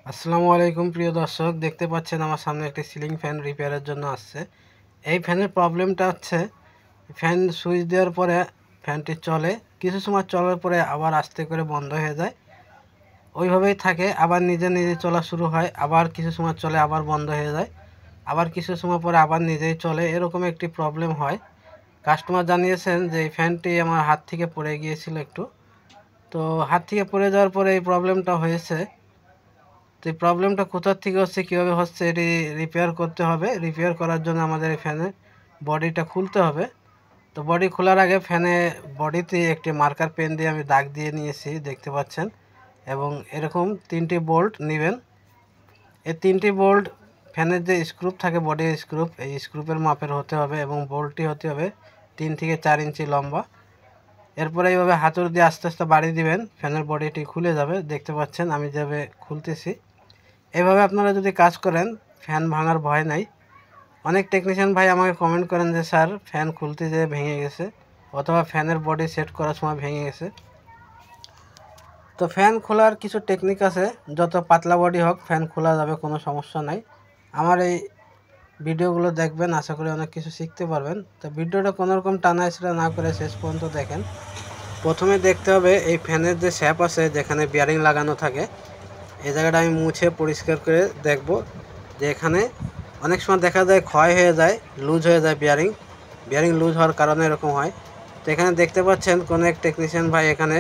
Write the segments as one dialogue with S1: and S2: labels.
S1: আসসালামু আলাইকুম প্রিয় দর্শক, দেখতে পাচ্ছেন আমার সামনে একটি সিলিং ফ্যান রিপেয়ারের জন্য আসছে। এই ফ্যানের প্রবলেমটা হচ্ছে, ফ্যান সুইচ দেওয়ার পরে ফ্যানটি চলে, কিছু সময় চলার পরে আবার আস্তে করে বন্ধ হয়ে যায়, ওইভাবেই থাকে। আবার নিজে নিজে চলা শুরু হয়, আবার কিছু সময় চলে আবার বন্ধ হয়ে যায়, আবার কিছু সময় পরে আবার নিজেই চলে, এরকম একটি প্রবলেম হয়। কাস্টমার জানিয়েছেন যে এই ফ্যানটি আমার হাত থেকে পড়ে গিয়েছিল একটু, তো হাত থেকে পড়ে যাওয়ার পরে এই প্রবলেমটা হয়েছে। তো এই প্রবলেমটা কোথার থেকে হচ্ছে, কীভাবে হচ্ছে, এটি রিপেয়ার করতে হবে। রিপেয়ার করার জন্য আমাদের এই ফ্যানের বডিটা খুলতে হবে। তো বডি খোলার আগে ফ্যানে বডিতে একটি মার্কার পেন দিয়ে আমি দাগ দিয়ে নিয়েছি, দেখতে পাচ্ছেন। এবং এরকম 3টি বোল্ট নেবেন। এই 3টি বোল্ট ফ্যানের যে স্ক্রুপ থাকে, বডির স্ক্রুপ, এই স্ক্রুপের মাপের হতে হবে এবং বোল্টটি হতে হবে 3 থেকে 4 ইঞ্চি লম্বা। এরপরে এইভাবে হাতুড়ি দিয়ে আস্তে আস্তে বাড়ি দিবেন, ফ্যানের বডিটি খুলে যাবে। দেখতে পাচ্ছেন আমি যেভাবে খুলতেছি। এভাবে আপনারা যদি কাজ করেন, ফ্যান ভাঙার ভয় নাই। অনেক টেকনিশিয়ান ভাই আমাকে কমেন্ট করেন যে স্যার ফ্যান খুলতে যেয়ে ভেঙে গেছে, অথবা ফ্যানের বডি সেট করার সময় ভেঙে গেছে। তো ফ্যান খোলার কিছু টেকনিক আছে, যত পাতলা বডি হোক ফ্যান খোলা যাবে, কোনো সমস্যা নাই। আমার এই ভিডিওগুলো দেখবেন, আশা করি অনেক কিছু শিখতে পারবেন। তো ভিডিওটা কোনোরকম টানা হেঁচড়া না করে শেষ পর্যন্ত দেখেন। প্রথমে দেখতে হবে এই ফ্যানের যে শ্যাপ আছে, যেখানে বিয়ারিং লাগানো থাকে, এই জায়গাটা আমি মুছে পরিষ্কার করে দেখব যে এখানে অনেক সময় দেখা যায় ক্ষয় হয়ে যায়, লুজ হয়ে যায় বিয়ারিং লুজ হওয়ার কারণে এরকম হয়। তো এখানে দেখতে পাচ্ছেন কোনো এক টেকনিশিয়ান ভাই এখানে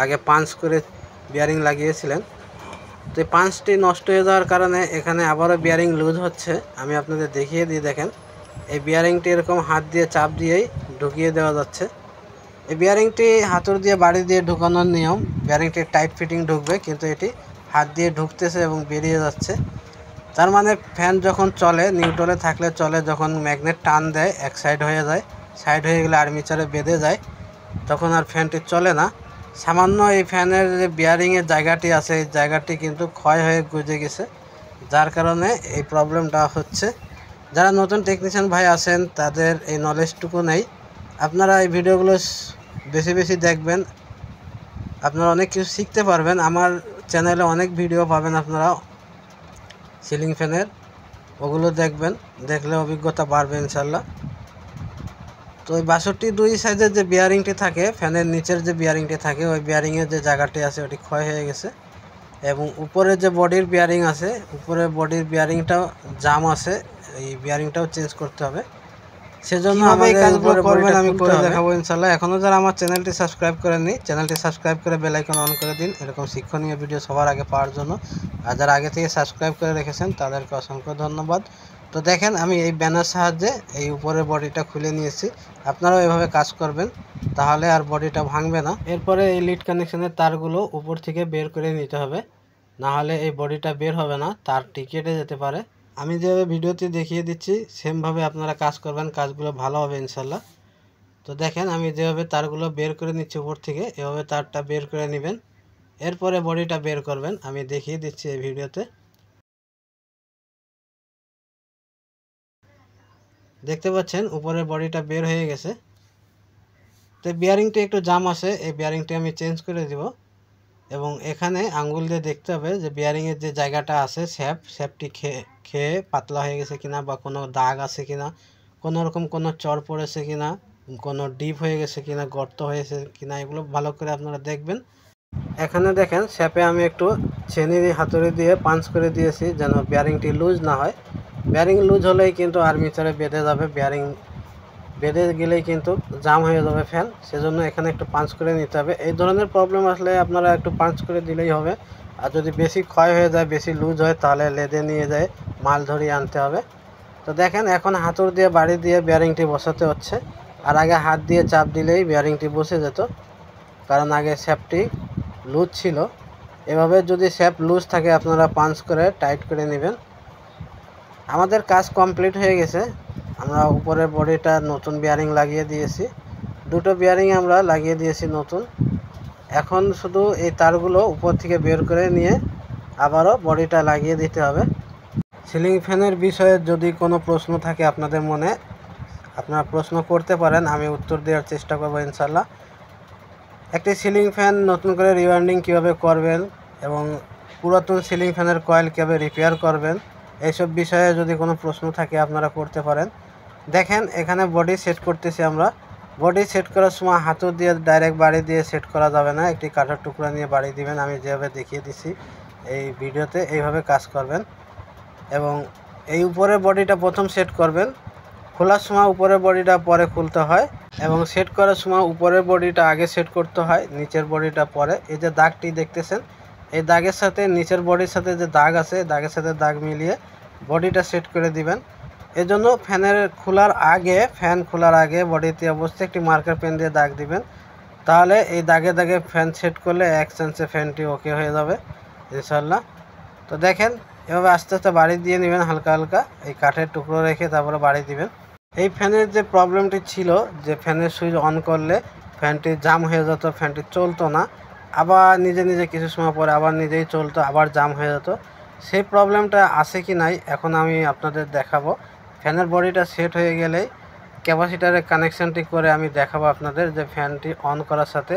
S1: আগে পাঞ্চ করে বিয়ারিং লাগিয়েছিলেন। তো এই পাঞ্চটি নষ্ট হয়ে যাওয়ার কারণে এখানে আবারও বিয়ারিং লুজ হচ্ছে। আমি আপনাদের দেখিয়ে দিই, দেখেন এই বিয়ারিংটি এরকম হাত দিয়ে চাপ দিয়েই ঢুকিয়ে দেওয়া যাচ্ছে। এই বিয়ারিংটি হাতুড়ি দিয়ে বাড়ি দিয়ে ঢুকানোর নিয়ম, বিয়ারিংটি টাইট ফিটিং ঢুকবে, কিন্তু এটি হাত দিয়ে ঢুকতেছে এবং বেরিয়ে যাচ্ছে। তার মানে ফ্যান যখন চলে, নিউট্রালে থাকলে চলে, যখন ম্যাগনেট টান দেয় এক সাইড হয়ে যায়, সাইড হয়ে গেলে আর্মিচারে বেঁধে যায়, তখন আর ফ্যানটি চলে না। সামান্য এই ফ্যানের যে বিয়ারিংয়ের জায়গাটি আছে, এই জায়গাটি কিন্তু ক্ষয় হয়ে গুজে গেছে, যার কারণে এই প্রবলেমটা হচ্ছে। যারা নতুন টেকনিশিয়ান ভাই আছেন তাদের এই নলেজটুকু নেই। আপনারা এই ভিডিওগুলো বেশি বেশি দেখবেন, আপনারা অনেক কিছু শিখতে পারবেন। আমার চ্যানেলে অনেক ভিডিও পাবেন আপনারা সিলিং ফ্যানের, ওগুলো দেখবেন, দেখলে অভিজ্ঞতা বাড়বে ইনশাল্লাহ। তো ওই 62 সাইজের যে বিয়ারিংটি থাকে, ফ্যানের নিচের যে বিয়ারিংটি থাকে, ওই বিয়ারিংয়ের যে জায়গাটি আছে ওটি ক্ষয় হয়ে গেছে। এবং উপরে যে বডির বিয়ারিং আছে, উপরের বডির বিয়ারিংটাও জাম আছে, এই বিয়ারিংটাও চেঞ্জ করতে হবে। সেজন্য আমাদের এই কাজগুলো করবেন, আমি করে দেখাবো ইনশাল্লাহ। এখনও যারা আমার চ্যানেলটি সাবস্ক্রাইব করেননি, চ্যানেলটি সাবস্ক্রাইব করে বেল আইকন অন করে দিন, এরকম শিক্ষণীয় ভিডিও সবার আগে পাওয়ার জন্য। আর যারা আগে থেকে সাবস্ক্রাইব করে রেখেছেন তাদেরকে অসংখ্য ধন্যবাদ। তো দেখেন আমি এই ব্যানার সাহায্যে এই উপরের বডিটা খুলে নিয়েছি। আপনারাও এভাবে কাজ করবেন, তাহলে আর বডিটা ভাঙবে না। এরপরে এই লিড কানেকশনের তারগুলো উপর থেকে বের করে নিতে হবে, না হলে এই বডিটা বের হবে না, তারটি কেটে যেতে পারে। আমি যেভাবে ভিডিওতে দেখিয়ে দিচ্ছি সেমভাবে আপনারা কাজ করবেন, কাজগুলো ভালো হবে ইনশাল্লাহ। তো দেখেন আমি যেভাবে তারগুলো বের করে নিচ্ছি উপর থেকে, এভাবে তারটা বের করে নেবেন, এরপরে বডিটা বের করবেন। আমি দেখিয়ে দিচ্ছি এই ভিডিওতে। দেখতে পাচ্ছেন উপরের বডিটা বের হয়ে গেছে। তো বিয়ারিংটি একটু জাম আছে, এই বিয়ারিংটি আমি চেঞ্জ করে দিব। এবং এখানে আঙ্গুল দিয়ে দেখতে হবে যে বিয়ারিংয়ের যে জায়গাটা আছে, শ্যাপটি খেয়ে পাতলা হয়ে গেছে কিনা, বা কোনো দাগ আছে কিনা, কোনো রকম কোনো চড় পড়েছে কিনা, কোনো ডিপ হয়ে গেছে কিনা, গর্ত হয়েছে কিনা, এগুলো ভালো করে আপনারা দেখবেন। এখানে দেখেন শ্যাপে আমি একটু ছেনির হাতুড়ি দিয়ে পাঞ্চ করে দিয়েছি, যেন বিয়ারিংটি লুজ না হয়। বিয়ারিং লুজ হলেই কিন্তু আর্মিচারে বেঁধে যাবে, বিয়ারিং বেঁধে গেলেই কিন্তু জাম হয়ে যাবে ফ্যান, সেজন্য এখানে একটু পাঞ্চ করে নিতে হবে। এই ধরনের প্রবলেম আসলে আপনারা একটু পাঞ্চ করে দিলেই হবে। আর যদি বেশি ক্ষয় হয়ে যায়, বেশি লুজ হয়, তাহলে লেদে নিয়ে যায় মাল ধরিয়ে আনতে হবে। তো দেখেন এখন হাতুড় দিয়ে বাড়ি দিয়ে বিয়ারিংটি বসাতে হচ্ছে, আর আগে হাত দিয়ে চাপ দিলেই বিয়ারিংটি বসে যেত, কারণ আগে শ্যাপটি লুজ ছিল। এভাবে যদি শ্যাপ লুজ থাকে আপনারা পাঞ্চ করে টাইট করে নেবেন। আমাদের কাজ কমপ্লিট হয়ে গেছে, আমরা উপরের বডিটা নতুন বিয়ারিং লাগিয়ে দিয়েছি, দুটো বিয়ারিং আমরা লাগিয়ে দিয়েছি নতুন। এখন শুধু এই তারগুলো উপর থেকে বের করে নিয়ে আবারও বডিটা লাগিয়ে দিতে হবে। সিলিং ফ্যানের বিষয়ে যদি কোনো প্রশ্ন থাকে আপনাদের মনে, আপনারা প্রশ্ন করতে পারেন, আমি উত্তর দেওয়ার চেষ্টা করব ইনশাল্লাহ। একটি সিলিং ফ্যান নতুন করে রিওয়ার্ডিং কীভাবে করবেন এবং পুরাতন সিলিং ফ্যানের কয়েল কীভাবে রিপেয়ার করবেন, এইসব বিষয়ে যদি কোনো প্রশ্ন থাকে আপনারা করতে পারেন। দেখেন এখানে বডি সেট করতেছি আমরা। বডি সেট করার সময় হাতু দিয়ে ডাইরেক্ট বাড়ি দিয়ে সেট করা যাবে না, একটি কাঠের টুকরা নিয়ে বাড়ি দিবেন। আমি যেভাবে দেখিয়ে দিছি এই ভিডিওতে এইভাবে কাজ করবেন। এবং এই উপরের বডিটা প্রথম সেট করবেন, খোলার সময় উপরের বডিটা পরে খুলতে হয় এবং সেট করার সময় উপরের বডিটা আগে সেট করতে হয়, নিচের বডিটা পরে। এই যে দাগটি দেখতেছেন, এই দাগের সাথে নিচের বডির সাথে যে দাগ আছে, দাগের সাথে দাগ মিলিয়ে বডিটা সেট করে দিবেন। এজন্য ফ্যান খোলার আগে বডিতে অবশ্যই একটি মার্কার পেন দিয়ে দাগ দিবেন। তাহলে এই দাগে দাগে ফ্যান সেট করলে এক চান্সে ফ্যানটি ওকে হয়ে যাবে ইনশাল্লাহ। তো দেখেন এভাবে আস্তে আস্তে বাড়ি দিয়ে নেবেন, হালকা হালকা এই কাঠের টুকরো রেখে তারপরে বাড়ি দিবেন। এই ফ্যানের যে প্রবলেমটি ছিল যে ফ্যানের সুইচ অন করলে ফ্যানটি জাম হয়ে যেত, ফ্যানটি চলতো না, আবার নিজে নিজে কিছু সময় পরে আবার নিজেই চলতো, আবার জাম হয়ে যেত। সেই প্রবলেমটা আছে কি নাই এখন আমি আপনাদের দেখাবো। ফ্যানের বডিটা সেট হয়ে গেলেই ক্যাপাসিটারের কানেকশানটি করে আমি দেখাবো আপনাদের যে ফ্যানটি অন করার সাথে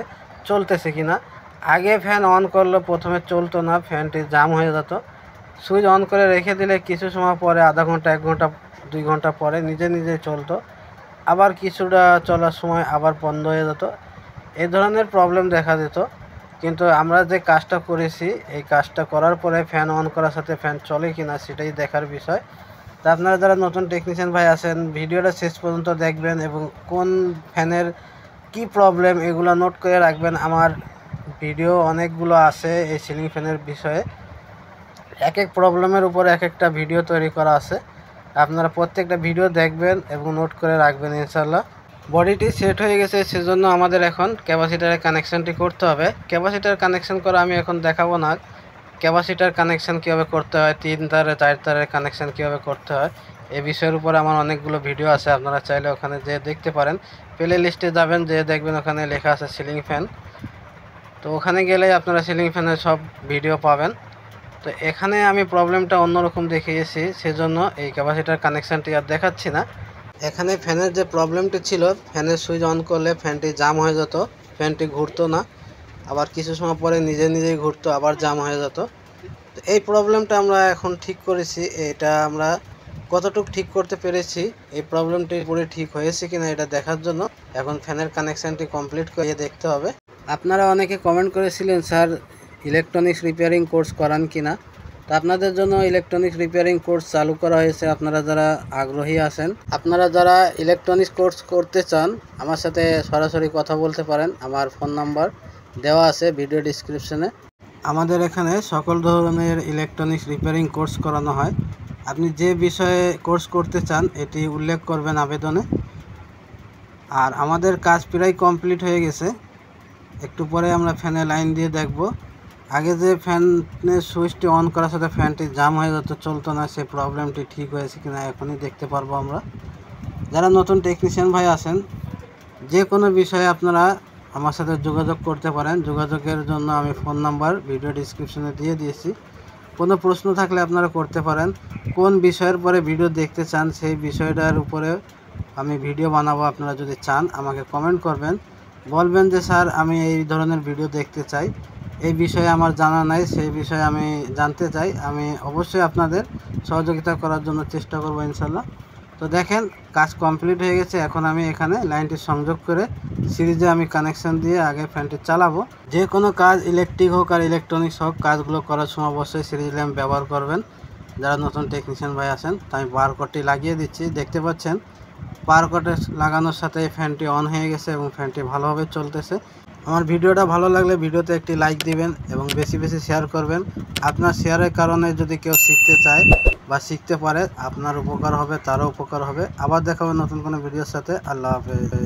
S1: চলতেছে কি না। আগে ফ্যান অন করলে প্রথমে চলতো না, ফ্যানটি জাম হয়ে যেত। সুইচ অন করে রেখে দিলে কিছু সময় পরে আধা ঘন্টা 1 ঘন্টা 2 ঘন্টা পরে নিজে নিজে চলতো, আবার কিছুটা চলার সময় আবার বন্ধ হয়ে যেত। এই ধরনের প্রবলেম দেখা দিত। কিন্তু আমরা যে কাজটা করেছি এই কাজটা করার পরে ফ্যান অন করার সাথে ফ্যান চলে কিনা সেটাই দেখার বিষয়। তা আপনারা যারা নতুন টেকনিশিয়ান ভাই আছেন ভিডিওটা শেষ পর্যন্ত দেখবেন এবং কোন ফ্যানের কি প্রবলেম এগুলো নোট করে রাখবেন। আমার ভিডিও অনেকগুলো আছে এই সিলিং ফ্যানের বিষয়ে, এক এক প্রবলেমের উপর এক একটা ভিডিও তৈরি করা আছে। আপনারা প্রত্যেকটা ভিডিও দেখবেন এবং নোট করে রাখবেন ইনশাল্লাহ। বডিটি সেট হয়ে গেছে, সেজন্য আমাদের এখন ক্যাপাসিটারের কানেকশানটি করতে হবে। ক্যাপাসিটার কানেকশান করা আমি এখন দেখাবো না। ক্যাপাসিটার কানেকশান কীভাবে করতে হয়, 3 তারে 4 তারের কানেকশান কীভাবে করতে হয় এই বিষয়ের উপর আমার অনেকগুলো ভিডিও আছে, আপনারা চাইলে ওখানে যেয়ে দেখতে পারেন। প্লে লিস্টে যাবেন, যেয়ে দেখবেন ওখানে লেখা আছে সিলিং ফ্যান। তো ওখানে গেলেই আপনারা সিলিং ফ্যানের সব ভিডিও পাবেন। তো এখানে আমি প্রবলেমটা অন্যরকম দেখিয়েছি, সেজন্য এই ক্যাপাসিটার কানেকশানটি আর দেখাচ্ছি না। এখানে ফ্যানের যে প্রবলেমটি ছিল, ফ্যানের সুইচ অন করলে ফ্যানটি জাম হয়ে যেত, ফ্যানটি ঘুরতো না, আবার কিছু সময় পরে নিজে নিজেই ঘুরতো, আবার জাম হয়ে যেত। তো এই প্রবলেমটা আমরা এখন ঠিক করেছি। এটা আমরা কতটুকু ঠিক করতে পেরেছি, এই প্রবলেমটি পুরো ঠিক হয়েছে কিনা এটা দেখার জন্য এখন ফ্যানের কানেকশানটি কমপ্লিট করে দেখতে হবে। আপনারা অনেকে কমেন্ট করেছিলেন স্যার ইলেকট্রনিক্স রিপেয়ারিং কোর্স করান কিনা। তো আপনাদের জন্য ইলেকট্রনিক্স রিপেয়ারিং কোর্স চালু করা হয়েছে। আপনারা যারা আগ্রহী আছেন, আপনারা যারা ইলেকট্রনিক্স কোর্স করতে চান আমার সাথে সরাসরি কথা বলতে পারেন। আমার ফোন নাম্বার দেওয়া আছে ভিডিও ডিসক্রিপশনে। আমাদের এখানে সকল ধরনের ইলেকট্রনিক্স রিপেয়ারিং কোর্স করানো হয়। আপনি যে বিষয়ে কোর্স করতে চান এটি উল্লেখ করবেন আবেদনে। আর আমাদের কাজ প্রায় কমপ্লিট হয়ে গেছে, একটু পরে আমরা ফ্যানে লাইন দিয়ে দেখব। আগে যে ফ্যানের সুইচটি অন করার সাথে ফ্যানটি জাম হয়ে যেত, চলতো না, সেই প্রবলেমটি ঠিক হয়েছে কিনা এখনই দেখতে পারবো আমরা। যারা নতুন টেকনিশিয়ান ভাই আছেন যে কোনো বিষয়ে আপনারা আমার সাথে যোগাযোগ করতে পারেন। যোগাযোগের জন্য আমি ফোন নাম্বার ভিডিও ডিসক্রিপশনে দিয়ে দিয়েছি। কোনো প্রশ্ন থাকলে আপনারা করতে পারেন। কোন বিষয়ের পরে ভিডিও দেখতে চান সেই বিষয়টার উপরে আমি ভিডিও বানাবো। আপনারা যদি চান আমাকে কমেন্ট করবেন, বলবেন যে স্যার আমি এই ধরনের ভিডিও দেখতে চাই, এই বিষয়ে আমার জানা নাই, সেই বিষয়ে আমি জানতে চাই। আমি অবশ্যই আপনাদের সহযোগিতা করার জন্য চেষ্টা করব ইনশাল্লাহ। তো দেখেন কাজ কমপ্লিট হয়ে গেছে। এখন আমি এখানে লাইনটি সংযোগ করে সিরিজে আমি কানেকশান দিয়ে আগে ফ্যানটি চালাবো। যে কোনো কাজ ইলেকট্রিক হোক আর ইলেকট্রনিক্স হোক, কাজগুলো করার সময় অবশ্যই সিরিজ ল্যাম্প ব্যবহার করবেন যারা নতুন টেকনিশিয়ান ভাই আছেন। তো আমি বারকোডটি লাগিয়ে দিচ্ছি, দেখতে পাচ্ছেন বারকোডে লাগানোর সাথে ফ্যানটি অন হয়ে গেছে এবং ফ্যানটি ভালোভাবে চলতেছে। আমার ভিডিওটা ভালো লাগলে ভিডিওতে একটি লাইক দিবেন এবং বেশি বেশি শেয়ার করবেন। আপনার শেয়ারের কারণে যদি কেউ শিখতে চায় বা শিখতে পারে আপনার উপকার হবে, তারও উপকার হবে। আবার দেখা হবে নতুন কোনো ভিডিওর সাথে। আল্লাহ হাফেজ।